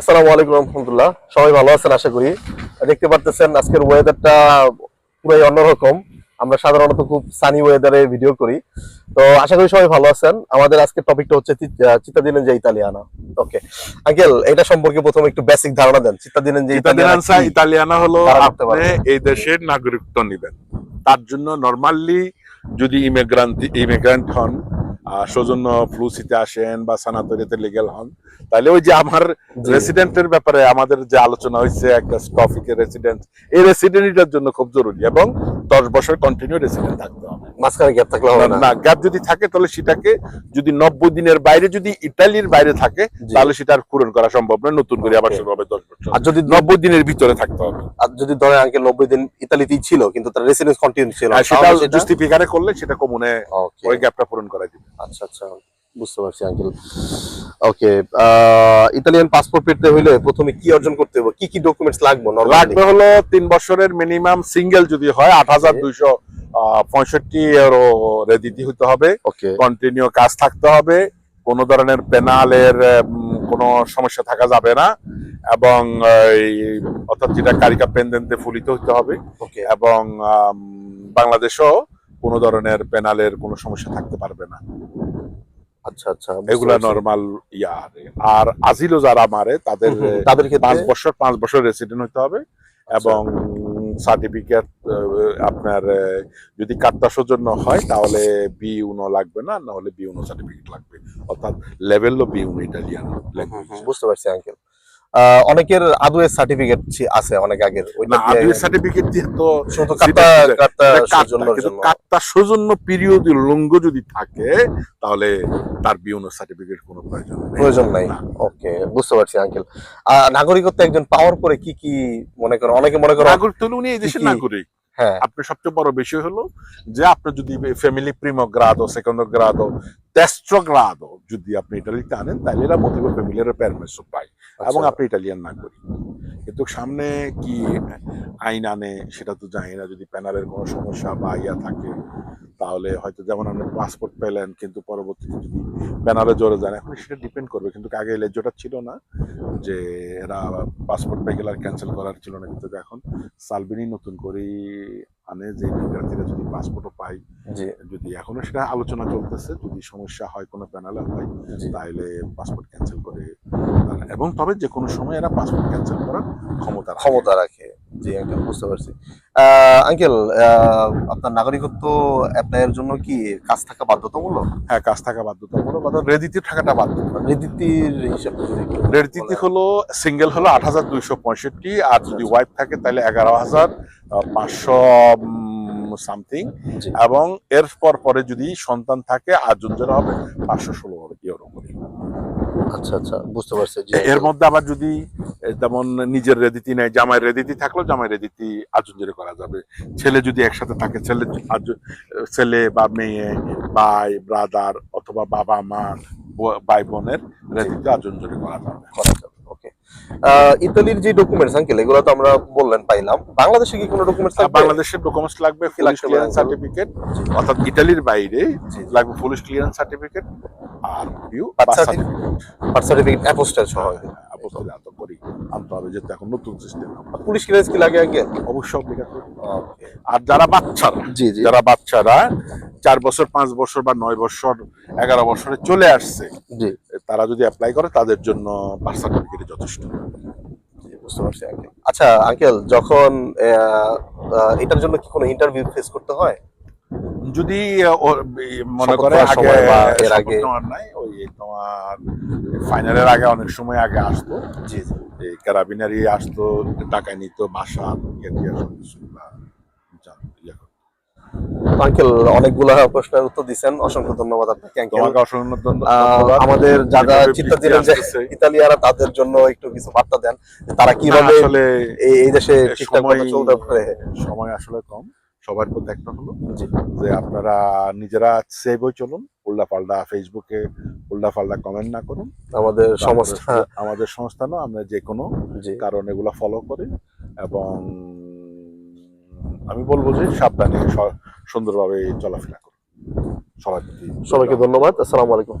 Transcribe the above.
আসসালামু আলাইকুম রহমতুল্লাহ। সবাই ভালো আছেন আশা করি। দেখতে পারতেছেন আজকের ওয়েদারটা পুরাই অন্যরকম। আমরা সাধারণত খুব সানি ওয়েদারে ভিডিও করি, তো আশা করি সবাই ভালো আছেন। আমাদের আজকের টপিকটা হচ্ছে চিত্তাদিনেঞ্জা ইতালিয়ানা। ওকে আঙ্কেল, এটা সম্পর্কে প্রথমে একটু বেসিক ধারণা দেন। চিত্তাদিনেঞ্জা ইতালিয়ানা হলো আপনি এই দেশের নাগরিকত্ব নেবেন। তার জন্য নরমালি যদি ইমিগ্রান্ট হন, সৌজন্য ফ্লুসিতে আসেন বা সানাতরিতে লিগ্যাল হন, তাহলে ওই যে আমার রেসিডেন্টের ব্যাপারে আমাদের যে আলোচনা হয়েছে, একটা টপিকের রেসিডেন্ট, এই রেসিডেন্টের জন্য খুব জরুরি এবং 10 বছর কন্টিনিউ রেসিডেন্ট থাকতে হবে। মাঝখানে গ্যাপ থাকলে হবে না। গ্যাপ যদি থাকে তাহলে সেটাকে যদি 90 দিনের বাইরে, যদি ইতালির বাইরে থাকে তাহলে সেটা আর পূরণ করা সম্ভব নয়, নতুন করে আবার শুরু হবে 10 বছর। আর যদি 90 দিনের ভিতরে থাকতে হবে। আর যদি ধরে আঙ্কেল 90 দিন ইতালিতেই ছিল কিন্তু তার রেসিডেন্স কন্টিনিউ ছিল, সেটা জাস্টিফিকারে করলে সেটা কমনে ওই গ্যাপটা পূরণ করা যাবে। আচ্ছা আচ্ছা, বুঝতে পারছি আঙ্কেল। ওকে, ইতালিয়ান পাসপোর্ট পেতে হইলে প্রথমে কি অর্জন করতে হবে, কি কি ডকুমেন্টস লাগবে? লাগবে হলো 3 বছরের মিনিমাম সিঙ্গেল যদি হয় 8265 ইউরো রেডিটি হতে হবে। কন্টিনিউ কাজ থাকতে হবে, কোনো ধরনের পেনালের কোনো সমস্যা থাকা যাবে না, এবং অর্থাৎ যেটা কারিকা পেন্ডেন্টে ফুলিতে হতে হবে, এবং বাংলাদেশও কোনো ধরনের পেনালের কোনো সমস্যা থাকতে পারবে না। আচ্ছা আচ্ছা, এগুলা নরমাল আর আজিলও যারা মারে তাদের 5 বছর রেসিডেন্ট হতে হবে, এবং সার্টিফিকেট আপনার যদি কার্তা সৌজন্য হয় তাহলে B1 লাগবে না, না হলে B1 সার্টিফিকেট লাগবে, অর্থাৎ লেভেল B1 ইটালিয়ান ল্যাঙ্গুয়েজ। বুঝতে পারছি আঙ্কেল। অনেকের আদুয়ের সার্টিফিকেট আছে অনেক আগের, ওইটা আদুয়ের সার্টিফিকেট দিয়ে তো কার্তা সৌজন্য পিরিয়ড লঙ্ঘ যদি থাকে তাহলে তার B1 সার্টিফিকেট কোনো প্রয়োজন নাই। ওকে, বুঝতে পারছি আঙ্কেল। নাগরিকত্ব একজন পাওয়ার পরে কি কি মনে করেন, অনেকে মনে করেন নাগরিক তো উনি এই দেশের নাগরিক। হ্যাঁ, আপনার সবচেয়ে বড় বিষয় হলো যে আপনার যদি ফ্যামিলি প্রিমো গ্রাদো, সেকন্ডো গ্রাদো, তেস্ট্রো গ্রাদো যদি আপনি ইটালিতে আনেন তাহলে এরা মোটিভো ফ্যামিলির পারমিশন পায় এবং আপনি ইটালিয়ান নাগরিক। কিন্তু সামনে কি আইন আনে সেটা তো জানি না। যদি প্যানালের কোনো সমস্যা বা ইয়া থাকে তাহলে হয়তো, যেমন আপনি পাসপোর্ট পেলেন কিন্তু পরবর্তীতে যদি প্যানালে জোরে যান, এখন সেটা ডিপেন্ড করবে। কিন্তু আগে লেজোটা ছিল না যে এরা পাসপোর্ট পেয়ে গেলে আর ক্যান্সেল করার ছিল না, কিন্তু এখন সালভিনি নতুন করে আনে যে বিদ্যার্থীরা যদি পাসপোর্টও পায়, যদি এখনো সেটা আলোচনা চলতেছে, যদি সমস্যা হয় কোনো প্যানেলে হয় তাহলে পাসপোর্ট ক্যান্সেল করে, এবং তবে যে কোনো সময় এরা পাসপোর্ট ক্যান্সেল করার ক্ষমতা রাখে। জি আঙ্কেল, বুঝতে পারছি। আঙ্কেল, আপনার নাগরিকত্ব অ্যাপ্লাইয়ের জন্য কি কাজ থাকা বাধ্যতামূলক? হ্যাঁ, কাজ থাকা বাধ্যতামূলক, অর্থাৎ রেদিতে থাকাটা বাধ্যতামূলক। রেদিতির হিসাব রেদিতি হলো সিঙ্গেল হলো 8265, আর যদি ওয়াইফ থাকে তাহলে 11500 সামথিং, এবং এর পরে যদি সন্তান থাকে আজন্মের হবে 516 ইউরো করে। আচ্ছা আচ্ছা, বুঝতে পারছি। এর মধ্যে আবার যদি যেমন নিজের রেদিতি নেই, জামাই রেদিতি থাকলেও জামাই রেদিতি আজন্মের করা যাবে। ছেলে যদি একসাথে থাকে, ছেলে বা মেয়ে, ভাই ব্রাদার, অথবা বাবা মা ভাই বোনের রেদিতি আজন্মের করা যাবে। ওকে, ইতালির যে ডকুমেন্টস আঙ্কেল, এগুলো তো আমরা বললেন পাইলাম। বাংলাদেশে কি কোনো ডকুমেন্টস লাগবে? বাংলাদেশের ডকুমেন্টস লাগবে পুলিশ ক্লিয়ারেন্স সার্টিফিকেট, অর্থাৎ ইতালির বাইরে লাগবে পুলিশ ক্লিয়ারেন্স সার্টিফিকেট, আর বার্থ সার্টিফিকেট অ্যাপোস্টেল সহ অ্যাপোস্টেল এত করি আনতে হবে, যেহেতু এখন নতুন সিস্টেম। পুলিশ ক্লিয়ারেন্স কি লাগে আঙ্কেল? অবশ্যই অব্লিগেটরি। আর যারা বাচ্চারা 4 বছর, 5 বছর বা 9 বছর, 11 বছরে চলে আসছে, তারা যদি অ্যাপ্লাই করে তাদের জন্য বার্থ সার্টিফিকেট যথেষ্ট। বুঝতে পারছি আঙ্কেল। আচ্ছা আঙ্কেল, যখন এটার জন্য কি কোনো ইন্টারভিউ ফেস করতে হয়? যদি মনে করে এর আগে নাই, ওই তোমার ফাইনালের আগে অনেক সময় আগে আসতো, ক্যারাবিনারি আসতো, টাকায় নিত, বাসা আঙ্কেল অনেকগুলো প্রশ্নের উত্তর দিচ্ছেন, অসংখ্য ধন্যবাদ আপনাকে আঙ্কেল। অসংখ্য ধন্যবাদ। আমাদের যারা চিত্তাদিনেঞ্জা ইতালিয়ারা তাদের জন্য একটু কিছু বার্তা দেন, তারা কিভাবে এই দেশে ঠিকঠাক মতো চলতে পারে। সময় আসলে কম, সবার প্রতি একটা হলো যে আপনারা নিজেরা সেভ হয়ে চলুন, উল্টাপাল্টা ফেসবুকে উল্টাপাল্টা কমেন্ট না করুন। আমাদের সংস্থা নয়, আমরা যে কোনো কারণ এগুলা ফলো করি, এবং আমি বলবো যে সাবধানে সুন্দরভাবে চলাফেরা করুন। সবাইকে ধন্যবাদ। আসসালামু আলাইকুম।